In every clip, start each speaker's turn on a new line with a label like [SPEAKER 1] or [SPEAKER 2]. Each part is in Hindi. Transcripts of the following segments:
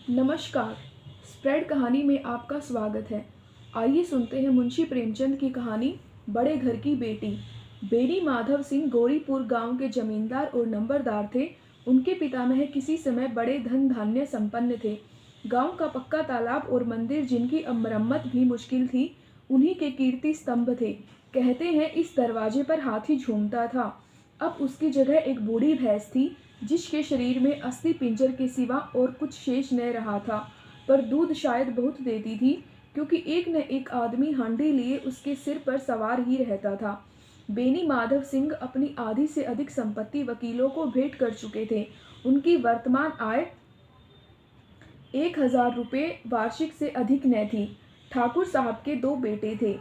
[SPEAKER 1] नमस्कार। स्प्रेड कहानी में आपका स्वागत है। आइए सुनते हैं मुंशी प्रेमचंद की कहानी बड़े घर की बेटी। बेनी माधव सिंह गौरीपुर गांव के जमींदार और नंबरदार थे। उनके पितामह किसी समय बड़े धन धान्य संपन्न थे। गांव का पक्का तालाब और मंदिर, जिनकी अब मरम्मत भी मुश्किल थी, उन्हीं के कीर्ति स्तंभ थे। कहते हैं इस दरवाजे पर हाथी झूमता था। अब उसकी जगह एक बूढ़ी भैंस थी, जिसके शरीर में अस्थि पिंजर के सिवा और कुछ शेष न रहा था, पर दूध शायद बहुत देती थी, क्योंकि एक न एक आदमी हांडी लिए उसके सिर पर सवार ही रहता था। बेनी माधव सिंह अपनी आधी से अधिक संपत्ति वकीलों को भेंट कर चुके थे। उनकी वर्तमान आय 1,000 रुपये वार्षिक से अधिक न थी। ठाकुर साहब के दो बेटे थे।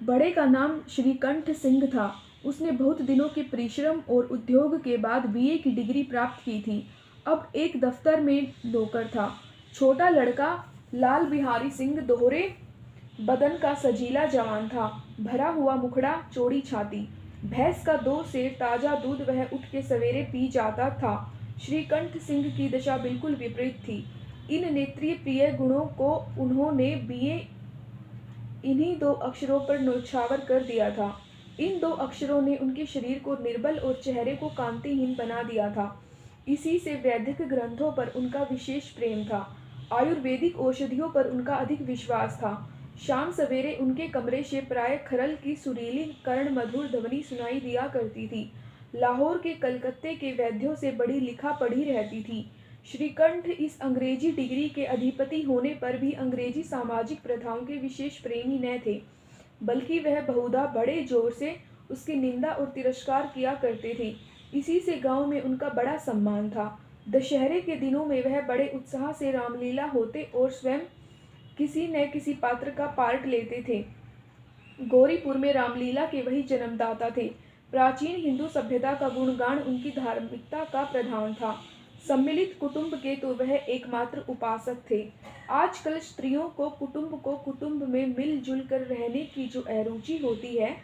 [SPEAKER 1] बड़े का नाम श्रीकंठ सिंह था। उसने बहुत दिनों के परिश्रम और उद्योग के बाद बीए की डिग्री प्राप्त की थी। अब एक दफ्तर में नौकर था। छोटा लड़का लाल बिहारी सिंह दोहरे बदन का सजीला जवान था। भरा हुआ मुखड़ा, चौड़ी छाती। भैंस का 2 सेर ताजा दूध वह उठ के सवेरे पी जाता था। श्रीकंठ सिंह की दशा बिल्कुल विपरीत थी। इन नेत्रीय प्रिय गुणों को उन्होंने बीए इन्हीं 2 अक्षरों पर न्योछावर कर दिया था। इन 2 अक्षरों ने उनके शरीर को निर्बल और चेहरे को कांतिहीन बना दिया था। इसी से वैदिक ग्रंथों पर उनका विशेष प्रेम था। आयुर्वेदिक औषधियों पर उनका अधिक विश्वास था। शाम सवेरे उनके कमरे से प्राय खरल की सुरीली कर्ण मधुर ध्वनि सुनाई दिया करती थी। लाहौर के, कलकत्ते के वैद्यों से बड़ी लिखा पढ़ी रहती थी। श्रीकंठ इस अंग्रेजी डिग्री के अधिपति होने पर भी अंग्रेजी सामाजिक प्रथाओं के विशेष प्रेमी न थे, बल्कि वह बहुधा बड़े जोर से उसकी निंदा और तिरस्कार किया करते थे। इसी से गांव में उनका बड़ा सम्मान था। दशहरे के दिनों में वह बड़े उत्साह से रामलीला होते और स्वयं किसी न किसी पात्र का पार्ट लेते थे। गौरीपुर में रामलीला के वही जन्मदाता थे। प्राचीन हिंदू सभ्यता का गुणगान उनकी धार्मिकता का प्रधान था। सम्मिलित कुटुंब के तो वह एकमात्र उपासक थे। आजकल स्त्रियों को कुटुंब में मिलजुल कर रहने की जो अरुचि होती है,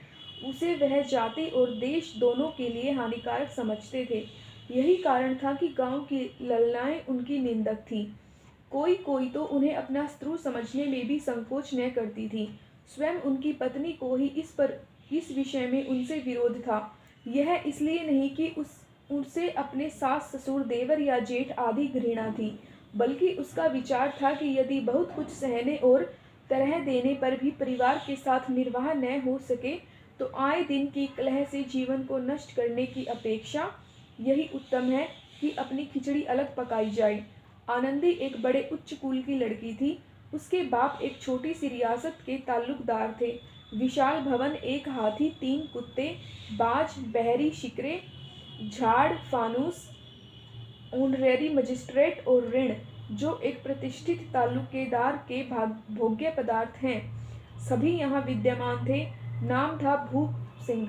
[SPEAKER 1] उसे वह जाति और देश दोनों के लिए हानिकारक समझते थे। यही कारण था कि गांव की ललनाएं उनकी निंदक थी। कोई कोई तो उन्हें अपना शत्रु समझने में भी संकोच न करती थी। स्वयं उनकी पत्नी को ही इस विषय में उनसे विरोध था। यह इसलिए नहीं कि उनसे अपने सास ससुर देवर या जेठ आदि घृणा थी, बल्कि उसका विचार था कि यदि बहुत कुछ सहने और तरह देने पर भी परिवार के साथ निर्वाह न हो सके, तो आए दिन की कलह से जीवन को नष्ट करने की अपेक्षा यही उत्तम है कि अपनी खिचड़ी अलग पकाई जाए। आनंदी एक बड़े उच्च कुल की लड़की थी। उसके बाप एक छोटी सी रियासत के ताल्लुकदार थे। विशाल भवन, एक हाथी, 3 कुत्ते, बाज, बहरी शिकरे, झाड़, फानूस, ऑनरेरी मजिस्ट्रेट और ऋण, जो एक प्रतिष्ठित तालुकेदार के भोग्य पदार्थ हैं, सभी यहाँ विद्यमान थे। नाम था भूप सिंह।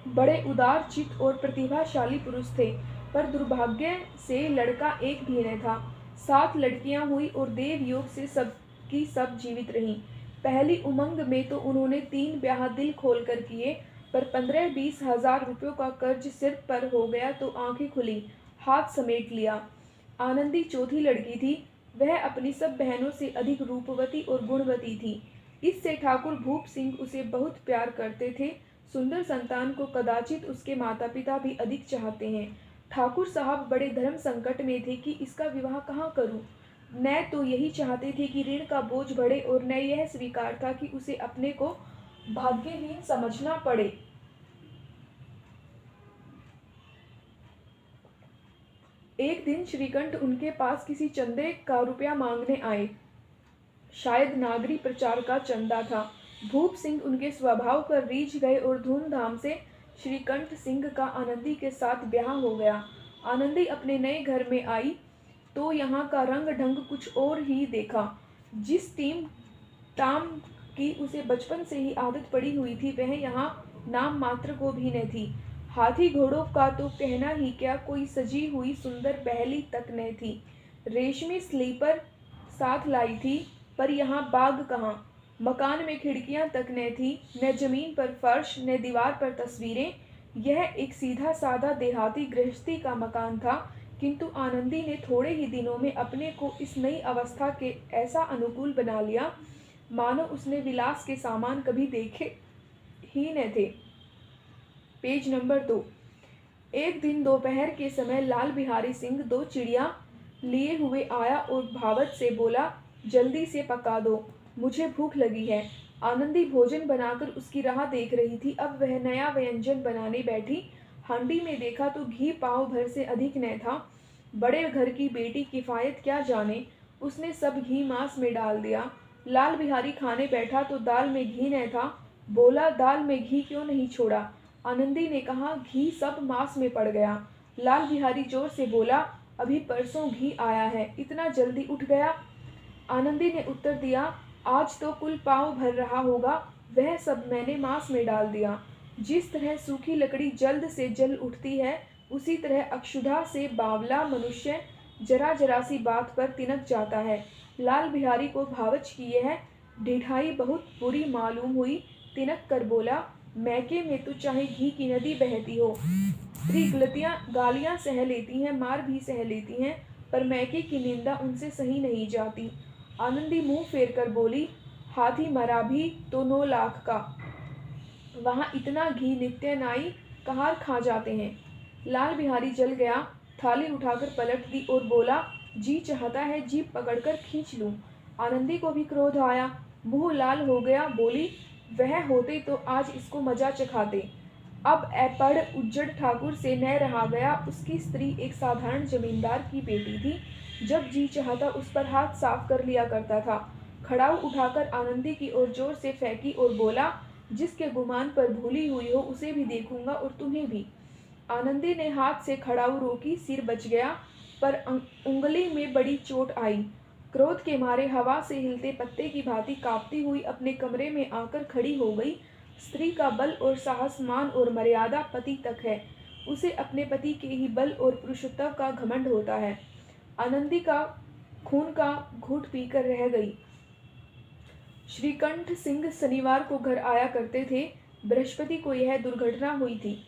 [SPEAKER 1] बड़े उदार चित्त और प्रतिभाशाली पुरुष थे, पर दुर्भाग्य से लड़का एक भी न था। 7 लड़कियां हुई और देव योग से सब की सब जीवित रहीं। पहली उमंग में तो उन्होंने 3 ब्याह दिल खोल कर किए, पर 15-20 हजार रुपयों का कर्ज सिर पर हो गया तो आंखें खुली, हाथ समेट लिया। आनंदी चौथी लड़की थी। वह अपनी सब बहनों से अधिक रूपवती और गुणवती थी। इससे ठाकुर भूप सिंह उसे बहुत प्यार करते थे। सुंदर संतान को कदाचित उसके माता पिता भी अधिक चाहते हैं। ठाकुर साहब बड़े धर्म संकट में थे कि इसका विवाह कहाँ करूं। न तो यही चाहते थे कि ऋण का बोझ बढ़े, और न यह स्वीकार था कि उसे अपने को भाग्यहीन समझना पड़े। एक दिन श्रीकंठ उनके पास किसी चंदे का रुपया मांगने आए। शायद नागरी प्रचार का चंदा था। भूप सिंह उनके स्वभाव पर रीझ गए और धूमधाम से श्रीकंठ सिंह का आनंदी के साथ ब्याह हो गया। आनंदी अपने नए घर में आई तो यहाँ का रंग ढंग कुछ और ही देखा। जिस टीम टाम की उसे बचपन से ही आदत पड़ी हुई थी, वह यहाँ नाम मात्र को भी न थी। हाथी घोड़ों का तो कहना ही क्या, कोई सजी हुई सुंदर बहली तक न थी। रेशमी स्लीपर साथ लाई थी, पर यहाँ बाग कहाँ। मकान में खिड़कियां तक न थी, न जमीन पर फर्श, न दीवार पर तस्वीरें। यह एक सीधा साधा देहाती गृहस्थी का मकान था। किंतु आनंदी ने थोड़े ही दिनों में अपने को इस नई अवस्था के ऐसा अनुकूल बना लिया मानो उसने विलास के सामान कभी देखे ही न थे। Page number 2। एक दिन दोपहर के समय लाल बिहारी सिंह 2 चिड़िया लिए हुए आया और भावत से बोला, जल्दी से पका दो, मुझे भूख लगी है। आनंदी भोजन बनाकर उसकी राह देख रही थी। अब वह नया व्यंजन बनाने बैठी। हांडी में देखा तो घी पाव भर से अधिक न था। बड़े घर की बेटी किफायत क्या जाने, उसने सब घी मांस में डाल दिया। लाल बिहारी खाने बैठा तो दाल में घी न था। बोला, दाल में घी क्यों नहीं छोड़ा? आनंदी ने कहा, घी सब मांस में पड़ गया। लाल बिहारी जोर से बोला, अभी परसों घी आया है, इतना जल्दी उठ गया? आनंदी ने उत्तर दिया, आज तो कुल पाव भर रहा होगा, वह सब मैंने मांस में डाल दिया। जिस तरह सूखी लकड़ी जल्द से जल उठती है, उसी तरह अक्षुधा से बावला मनुष्य जरा जरा सी बात पर तिनक जाता है। लाल बिहारी को भावच की यह ढिठाई बहुत बुरी मालूम हुई। तिनक कर बोला, मैके में तो चाहे घी की नदी बहती हो, स्त्री गालियां सह लेती हैं, मार भी सह लेती हैं, पर मैके की निंदा उनसे सही नहीं जाती। आनंदी मुंह फेर कर बोली, हाथी मरा भी तो 9 लाख का, वहां इतना घी नित्य नाई कहार खा जाते हैं। लाल बिहारी जल गया, थाली उठाकर पलट दी और बोला, जी चाहता है जीभ पकड़कर खींच लूं। आनंदी को भी क्रोध आया, मुंह लाल हो गया। बोली, वह होते तो आज इसको मजा चखाते। अब ऐपड़ उज्जड़ ठाकुर से न रहा गया। उसकी स्त्री एक साधारण जमींदार की बेटी थी। जब जी चाहता उस पर हाथ साफ कर लिया करता था। खड़ाऊ उठाकर आनंदी की ओर जोर से फेंकी और बोला, जिसके गुमान पर भूली हुई हो उसे भी देखूंगा और तुम्हें भी। आनंदी ने हाथ से खड़ाऊ रोकी, सिर बच गया, पर उंगली में बड़ी चोट आई। क्रोध के मारे हवा से हिलते पत्ते की भांति कांपती हुई अपने कमरे में आकर खड़ी हो गई। स्त्री का बल और साहस, मान और मर्यादा पति तक है। उसे अपने पति के ही बल और पुरुषत्व का घमंड होता है। आनंदी का खून का घूंट पीकर रह गई। श्रीकंठ सिंह शनिवार को घर आया करते थे। बृहस्पति को यह दुर्घटना हुई थी।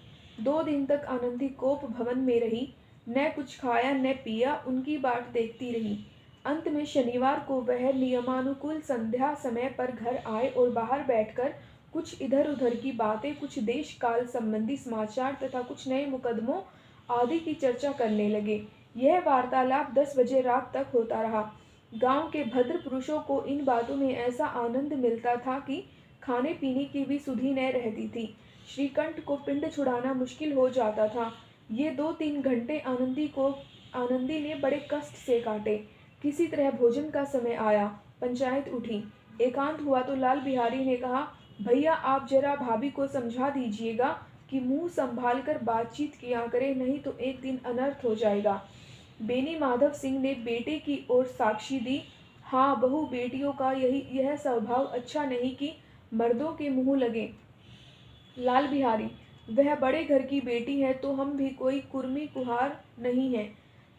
[SPEAKER 1] 2 दिन तक आनंदी कोप भवन में रही, न कुछ खाया न पिया, उनकी बाट देखती रही। अंत में शनिवार को वह नियमानुकूल संध्या समय पर घर आए और बाहर बैठकर कुछ इधर उधर की बातें, कुछ देश काल संबंधी समाचार तथा कुछ नए मुकदमों आदि की चर्चा करने लगे। यह वार्तालाप 10 बजे रात तक होता रहा। गांव के भद्र पुरुषों को इन बातों में ऐसा आनंद मिलता था कि खाने पीने की भी सुधि न रहती थी। श्रीकंठ को पिंड छुड़ाना मुश्किल हो जाता था। ये 2-3 घंटे आनंदी ने बड़े कष्ट से काटे। किसी तरह भोजन का समय आया, पंचायत उठी। एकांत हुआ तो लाल बिहारी ने कहा, भैया आप जरा भाभी को समझा दीजिएगा कि मुंह संभाल कर बातचीत किया करे, नहीं तो एक दिन अनर्थ हो जाएगा। बेनी माधव सिंह ने बेटे की ओर साक्षी दी, हाँ बहू बेटियों का यह स्वभाव अच्छा नहीं कि मर्दों के मुंह लगे। लाल बिहारी, वह बड़े घर की बेटी है तो हम भी कोई कुर्मी कुहार नहीं है।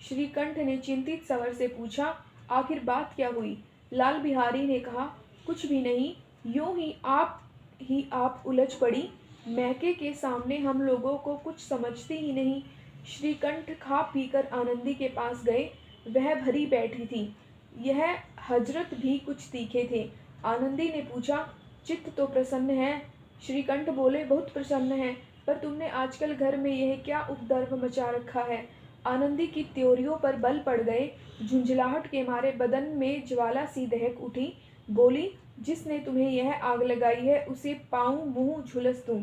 [SPEAKER 1] श्रीकंठ ने चिंतित स्वर से पूछा, आखिर बात क्या हुई? लाल बिहारी ने कहा, कुछ भी नहीं, यूं ही आप उलझ पड़ी। मैके के सामने हम लोगों को कुछ समझती ही नहीं। श्रीकंठ खा पीकर आनंदी के पास गए। वह भरी बैठी थी। यह हजरत भी कुछ तीखे थे। आनंदी ने पूछा, चित्त तो प्रसन्न है? श्रीकंठ बोले, बहुत प्रसन्न है, पर तुमने आजकल घर में यह क्या उपद्रव मचा रखा है? आनंदी की त्योरियों पर बल पड़ गए। झुंझलाहट के मारे बदन में ज्वाला सी दहक उठी। बोली, जिसने तुम्हें यह आग लगाई है उसे पाऊं मुंह झुलस दूं।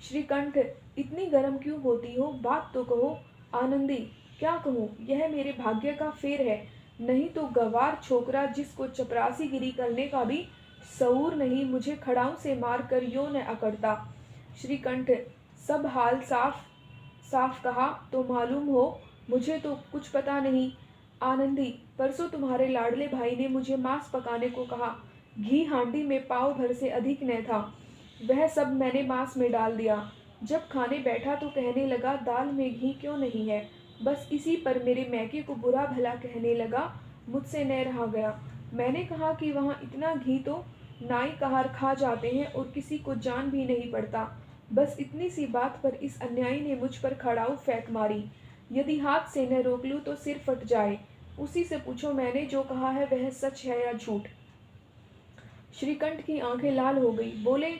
[SPEAKER 1] श्रीकंठ, इतनी गर्म क्यों होती हो? बात तो कहो। आनंदी, क्या कहूँ, यह मेरे भाग्य का फेर है, नहीं तो गवार छोकरा जिसको चपरासीगिरी करने का भी शऊर नहीं, मुझे खड़ाऊ से मार कर यूं न अकड़ता। श्रीकंठ, सब हाल साफ साफ कहा तो मालूम हो, मुझे तो कुछ पता नहीं। आनंदी, परसों तुम्हारे लाडले भाई ने मुझे मांस पकाने को कहा। घी हांडी में पाव भर से अधिक न था, वह सब मैंने मांस में डाल दिया। जब खाने बैठा तो कहने लगा, दाल में घी क्यों नहीं है? बस इसी पर मेरे मैके को बुरा भला कहने लगा। मुझसे न रहा गया। मैंने कहा कि वहाँ इतना घी तो नाई कहार खा जाते हैं और किसी को जान भी नहीं पड़ता। बस इतनी सी बात पर इस अन्यायी ने मुझ पर खड़ाऊ फेंक मारी। यदि हाथ से न रोक लूँ तो सिर फट जाए। उसी से पूछो मैंने जो कहा है वह सच है या झूठ। श्रीकंठ की आंखें लाल हो गई। बोले,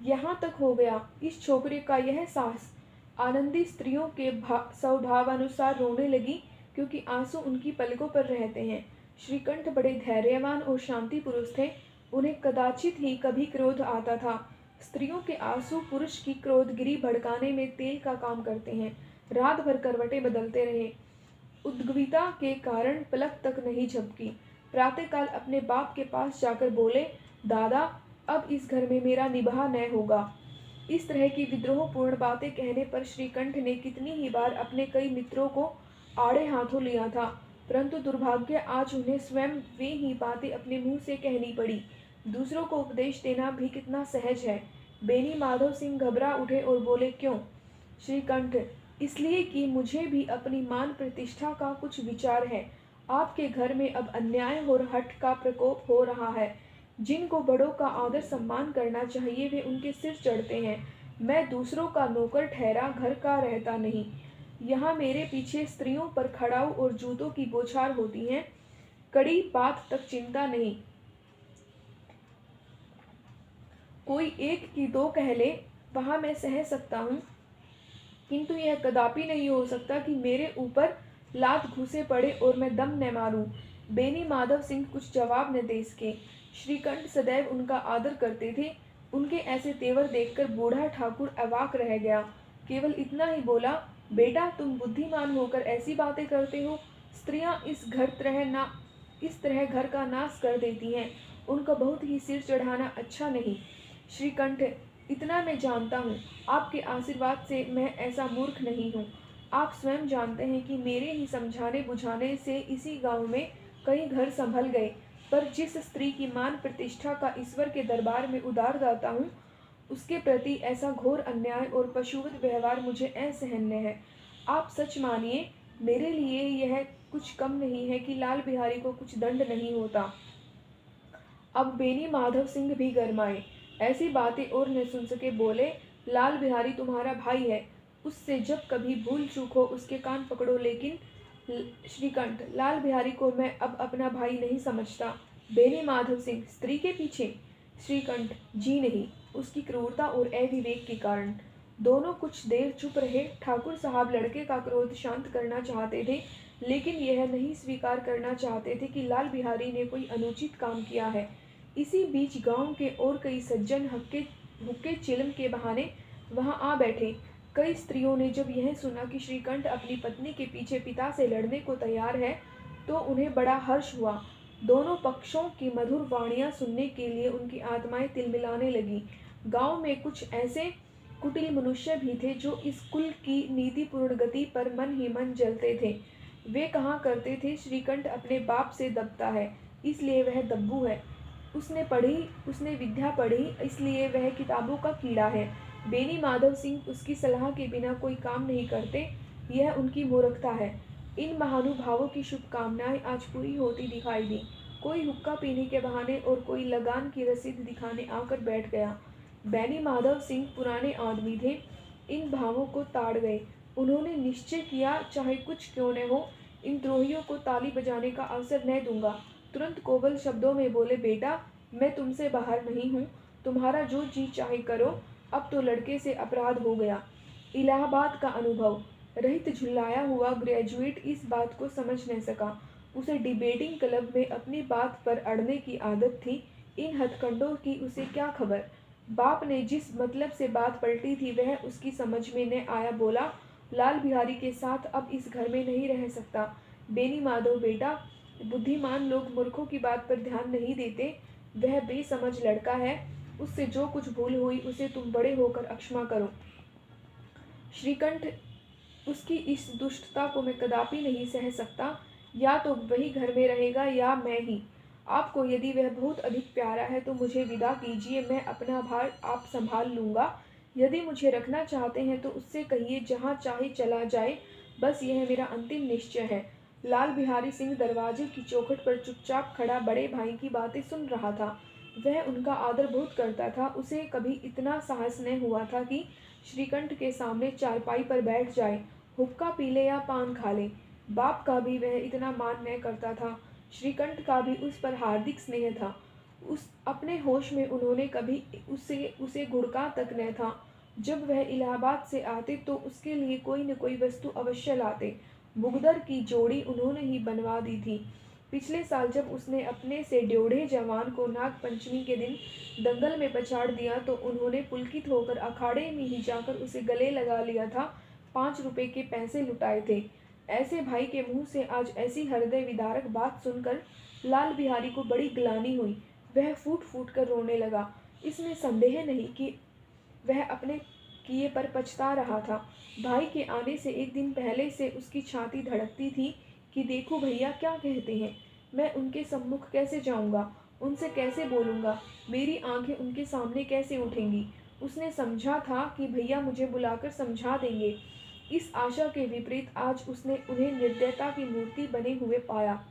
[SPEAKER 1] यहाँ तक हो गया। इस छोकरे का यह साहस। आनंदी स्त्रियों के स्वभावानुसार रोने लगी, क्योंकि आंसू उनकी पलकों पर रहते हैं। श्रीकंठ बड़े धैर्यवान और शांति पुरुष थे। उन्हें कदाचित ही कभी क्रोध आता था। स्त्रियों के आंसू पुरुष की क्रोधगिरी भड़काने में तेल का काम करते हैं। रात भर करवटें बदलते रहे। उद्विग्नता के कारण पलक तक नहीं झपकी। प्रातःकाल अपने बाप के पास जाकर बोले, दादा, अब इस घर में मेरा निबाह न होगा। इस तरह की विद्रोहपूर्ण बातें कहने पर श्रीकंठ ने कितनी ही बार अपने कई मित्रों को आड़े हाथों लिया था, परंतु दुर्भाग्य आज उन्हें स्वयं वे ही बातें अपने मुंह से कहनी पड़ी। दूसरों को उपदेश देना भी कितना सहज है। बेनी माधव सिंह घबरा उठे और बोले, क्यों? श्रीकंठ, इसलिए कि मुझे भी अपनी मान प्रतिष्ठा का कुछ विचार है। आपके घर में अब अन्याय और हठ का प्रकोप हो रहा है। जिनको बड़ों का आदर सम्मान करना चाहिए वे उनके सिर चढ़ते हैं। मैं दूसरों का नौकर ठहरा घर का रहता नहीं। यहाँ मेरे पीछे स्त्रियों पर खड़ाऊ और जूतों की बौछार होती है। कड़ी बात तक चिंता नहीं। कोई एक की दो कह ले, वहाँ मैं सह सकता हूँ, किंतु यह कदापि नहीं हो सकता कि मेरे ऊपर लात घुसे पड़े और मैं दम न मारूं। बेनी माधव सिंह कुछ जवाब न दे सके। श्रीकंठ सदैव उनका आदर करते थे। उनके ऐसे तेवर देखकर बूढ़ा ठाकुर अवाक रह गया। केवल इतना ही बोला, बेटा, तुम बुद्धिमान होकर ऐसी बातें करते हो। स्त्रियां इस तरह घर का नाश कर देती हैं। उनका बहुत ही सिर चढ़ाना अच्छा नहीं। श्रीकंठ, इतना मैं जानता हूँ, आपके आशीर्वाद से मैं ऐसा मूर्ख नहीं हूँ। आप स्वयं जानते हैं कि मेरे ही समझाने बुझाने से इसी गांव में कई घर संभल गए, पर जिस स्त्री की मान प्रतिष्ठा का ईश्वर के दरबार में उतार जाता हूँ, उसके प्रति ऐसा घोर अन्याय और पशुवत व्यवहार मुझे असहनीय है। आप सच मानिए, मेरे लिए यह कुछ कम नहीं है कि लाल बिहारी को कुछ दंड नहीं होता। अब बेनी माधव सिंह भी गरमाए। ऐसी बातें और न सुन सके, बोले, लाल बिहारी तुम्हारा भाई है। उससे जब कभी भूल चूक हो उसके कान पकड़ो। लेकिन श्रीकंठ, लाल बिहारी को मैं अब अपना भाई नहीं समझता। बेनी माधव सिंह, स्त्री के पीछे? श्रीकंठ, जी नहीं, उसकी क्रूरता और अविवेक के कारण। दोनों कुछ देर चुप रहे। ठाकुर साहब लड़के का क्रोध शांत करना चाहते थे, लेकिन यह नहीं स्वीकार करना चाहते थे कि लाल बिहारी ने कोई अनुचित काम किया है। इसी बीच गांव के और कई सज्जन हुक्के चिलम के बहाने वहां आ बैठे। कई स्त्रियों ने जब यह सुना कि श्रीकंठ अपनी पत्नी के पीछे पिता से लड़ने को तैयार है, तो उन्हें बड़ा हर्ष हुआ। दोनों पक्षों की मधुर वाणियां सुनने के लिए उनकी आत्माएं तिलमिलाने लगी। गांव में कुछ ऐसे कुटिल मनुष्य भी थे जो इस कुल की नीतिपूर्ण गति पर मन ही मन जलते थे। वे कहा करते थे, श्रीकंठ अपने बाप से दबता है, इसलिए वह दब्बू है। उसने विद्या पढ़ी, इसलिए वह किताबों का कीड़ा है। बेनी माधव सिंह उसकी सलाह के बिना कोई काम नहीं करते, यह उनकी मूर्खता है। इन महानुभावों की शुभकामनाएं आज पूरी होती दिखाई दी। कोई हुक्का पीने के बहाने और कोई लगान की रसीद दिखाने आकर बैठ गया। बेनी माधव सिंह पुराने आदमी थे, इन भावों को ताड़ गए। उन्होंने निश्चय किया, चाहे कुछ क्यों न हो, इन द्रोहियों को ताली बजाने का अवसर न दूंगा। तुरंत कोमल शब्दों में बोले, बेटा, मैं तुमसे बाहर नहीं हूँ, तुम्हारा जो जी चाहे करो। अब तो लड़के से अपराध हो गया। इलाहाबाद का अनुभव रहित झुल्लाया हुआ ग्रेजुएट इस बात को समझ न सका। उसे डिबेटिंग क्लब में अपनी बात पर अड़ने की आदत थी। इन हथकंडों की उसे क्या खबर। बाप ने जिस मतलब से बात पलटी थी वह उसकी समझ में न आया। बोला, लाल बिहारी के साथ अब इस घर में नहीं रह सकता। बेनी माधव बेटा, बुद्धिमान लोग मूर्खों की बात पर ध्यान नहीं देते। वह बेसमझ लड़का है। उससे जो कुछ भूल हुई उसे तुम बड़े होकर क्षमा करो। श्रीकंठ, उसकी इस दुष्टता को मैं कदापि नहीं सह सकता। या तो वही घर में रहेगा या मैं ही। आपको यदि वह बहुत अधिक प्यारा है तो मुझे विदा कीजिए, मैं अपना भार आप संभाल लूँगा। यदि मुझे रखना चाहते हैं तो उससे कहिए जहाँ चाहे चला जाए। बस यह मेरा अंतिम निश्चय है। लाल बिहारी सिंह दरवाजे की चौखट पर चुपचाप खड़ा बड़े भाई की बातें सुन रहा था। वह उनका आदर बहुत करता था। उसे कभी इतना साहस न हुआ था कि श्रीकंठ के सामने चारपाई पर बैठ जाए हुक्का पी ले या पान खा ले, बाप का भी वह इतना मान न करता था। श्रीकंठ का भी उस पर हार्दिक स्नेह था। उस अपने होश में उन्होंने कभी उसे उसे घुड़का तक न था। जब वह इलाहाबाद से आते तो उसके लिए कोई न कोई वस्तु अवश्य लाते। मुगदर की जोड़ी उन्होंने ही बनवा दी थी। पिछले साल जब उसने अपने से ड्योढ़े जवान को नाग पंचमी के दिन दंगल में पछाड़ दिया तो उन्होंने पुलकित होकर अखाड़े में ही जाकर उसे गले लगा लिया था। 5 रुपए के पैसे लुटाए थे। ऐसे भाई के मुंह से आज ऐसी हृदय विदारक बात सुनकर लाल बिहारी को बड़ी ग्लानि हुई। वह फूट फूट कर रोने लगा। इसमें संदेह नहीं कि वह अपने किए पर पछता रहा था। भाई के आने से एक दिन पहले से उसकी छाती धड़कती थी कि देखो भैया क्या कहते हैं, मैं उनके सम्मुख कैसे जाऊंगा, उनसे कैसे बोलूंगा, मेरी आंखें उनके सामने कैसे उठेंगी। उसने समझा था कि भैया मुझे बुलाकर समझा देंगे। इस आशा के विपरीत आज उसने उन्हें निर्दयता की मूर्ति बने हुए पाया।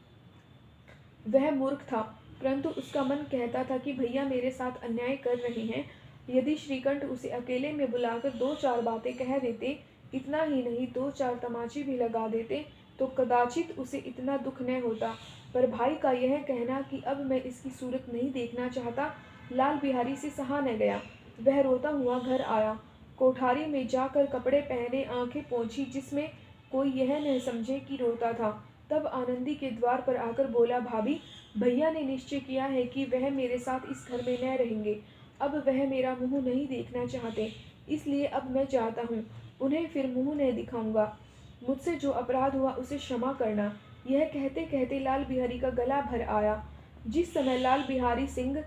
[SPEAKER 1] वह मूर्ख था, परंतु उसका मन कहता था कि भैया मेरे साथ अन्याय कर रहे हैं। यदि श्रीकंठ उसे अकेले में बुलाकर 2-4 बातें कह देते, इतना ही नहीं 2-4 तमाचे भी लगा देते, तो कदाचित उसे इतना दुख न होता। पर भाई का यह कहना कि अब मैं इसकी सूरत नहीं देखना चाहता, लाल बिहारी से सहा न गया। वह रोता हुआ घर आया। कोठारी में जाकर कपड़े पहने, आंखें पोंछी, जिसमें कोई यह न समझे कि रोता था। तब आनंदी के द्वार पर आकर बोला, भाभी, भैया ने निश्चय किया है कि वह मेरे साथ इस घर में न रहेंगे। अब वह मेरा मुंह नहीं देखना चाहते, इसलिए अब मैं जाता हूँ। उन्हें फिर मुंह नहीं दिखाऊंगा। मुझसे जो अपराध हुआ उसे क्षमा करना। यह कहते कहते लाल बिहारी का गला भर आया। जिस समय लाल बिहारी सिंह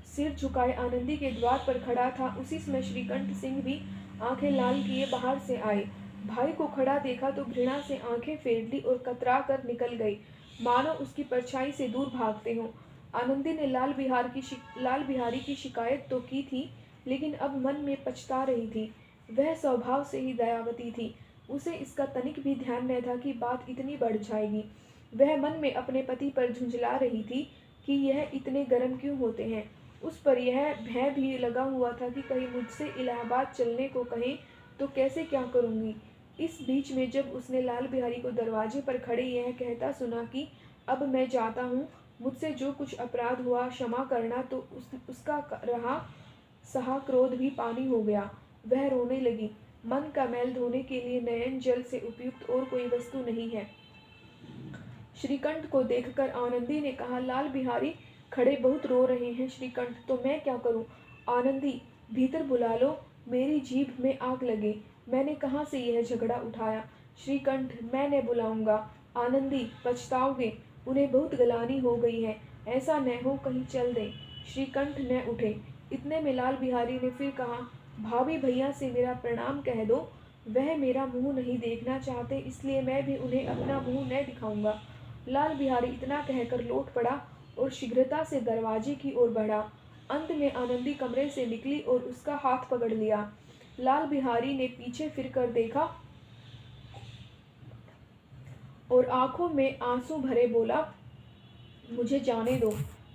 [SPEAKER 1] सिर झुकाए आनंदी के द्वार पर खड़ा था, उसी समय श्रीकंठ सिंह भी आंखें लाल किए बाहर से आए। भाई को खड़ा देखा तो घृणा से आंखें फेर ली और कतरा कर निकल गई, मानो उसकी परछाई से दूर भागते हों। आनंदी ने लाल बिहारी की शिकायत तो की थी, लेकिन अब मन में पछता रही थी। वह स्वभाव से ही दयावती थी। उसे इसका तनिक भी ध्यान न था कि बात इतनी बढ़ जाएगी। वह मन में अपने पति पर झुंझला रही थी कि यह इतने गर्म क्यों होते हैं। उस पर यह भय भी लगा हुआ था कि कहीं मुझसे इलाहाबाद चलने को कहें तो कैसे क्या करूंगी। इस बीच में जब उसने लाल बिहारी को दरवाजे पर खड़े यह कहता सुना कि अब मैं जाता हूँ, मुझसे जो कुछ अपराध हुआ क्षमा करना, तो उसका रहा सहा क्रोध भी पानी हो गया। वह रोने लगी। मन का मैल धोने के लिए नयन जल से उपयुक्त और कोई वस्तु नहीं है। श्रीकंठ को देखकर आनंदी ने कहा, लाल बिहारी खड़े बहुत रो रहे हैं श्रीकंठ, तो मैं क्या करूं। आनंदी, भीतर बुला लो, मेरी जीभ में आग लगे, मैंने कहाँ से यह झगड़ा उठाया। श्रीकंठ, मैं न बुलाऊंगा। आनंदी, पछताओगे, उन्हें बहुत गलानी हो गई है, ऐसा न हो कहीं चल दें। श्रीकंठ न उठे। इतने में लाल बिहारी ने फिर कहा, भाभी भैया से मेरा प्रणाम कह दो, वह मेरा मुंह नहीं देखना चाहते, इसलिए मैं भी उन्हें अपना मुंह न दिखाऊंगा। लाल बिहारी इतना कहकर लौट पड़ा और शीघ्रता से दरवाजे की ओर बढ़ा। अंत में आनंदी कमरे से निकली और उसका हाथ पकड़ लिया। लाल बिहारी ने पीछे फिरकर देखा और आंखों में आंसू भरे बोला, मुझे जाने दो।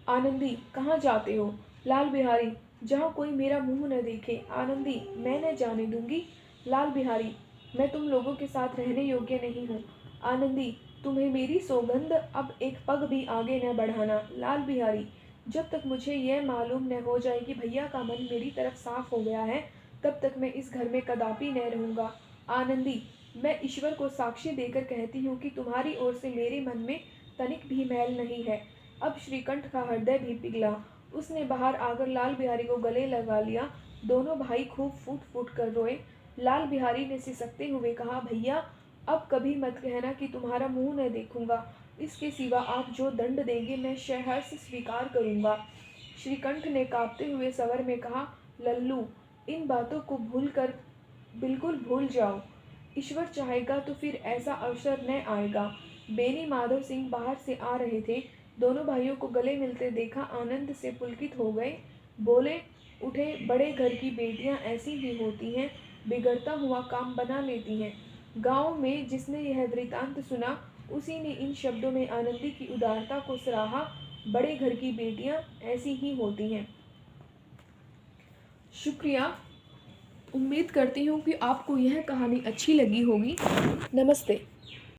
[SPEAKER 1] आनंदी, कहाँ जाते हो। लाल बिहारी, जहाँ कोई मेरा मुंह न देखे। आनंदी, मैं न जाने दूंगी। लाल बिहारी, मैं तुम लोगों के साथ रहने योग्य नहीं हूँ। आनंदी, तुम्हें मेरी सौगंध, अब एक पग भी आगे न बढ़ाना। लाल बिहारी, जब तक मुझे यह मालूम न हो जाए कि भैया का मन मेरी तरफ साफ हो गया है, तब तक मैं इस घर में कदापि न रहूंगा। आनंदी, मैं ईश्वर को साक्षी देकर कहती हूँ कि तुम्हारी ओर से मेरे मन में तनिक भी मैल नहीं है। अब श्रीकंठ का हृदय भी पिघला। उसने बाहर आकर लाल बिहारी को गले लगा लिया। दोनों भाई खूब फूट फूट कर रोए। लाल बिहारी ने सिसकते हुए कहा, भैया, अब कभी मत कहना कि तुम्हारा मुंह न देखूंगा। इसके सिवा आप जो दंड देंगे मैं सहर्ष स्वीकार करूंगा। श्रीकंठ ने कांपते हुए स्वर में कहा, लल्लू, इन बातों को बिल्कुल भूल जाओ। ईश्वर चाहेगा तो फिर ऐसा अवसर न आएगा। बेनी माधव सिंह बाहर से आ रहे थे। दोनों भाइयों को गले मिलते देखा आनंद से पुलकित हो गए। बोले, उठे, बड़े घर की बेटियां ऐसी ही होती हैं, बिगड़ता हुआ काम बना लेती हैं। गांव में जिसने यह वृतांत सुना, उसी ने इन शब्दों में आनंदी की उदारता को सराहा। बड़े घर की बेटियां ऐसी ही होती हैं। शुक्रिया। उम्मीद करती हूँ कि आपको यह कहानी अच्छी लगी होगी। नमस्ते।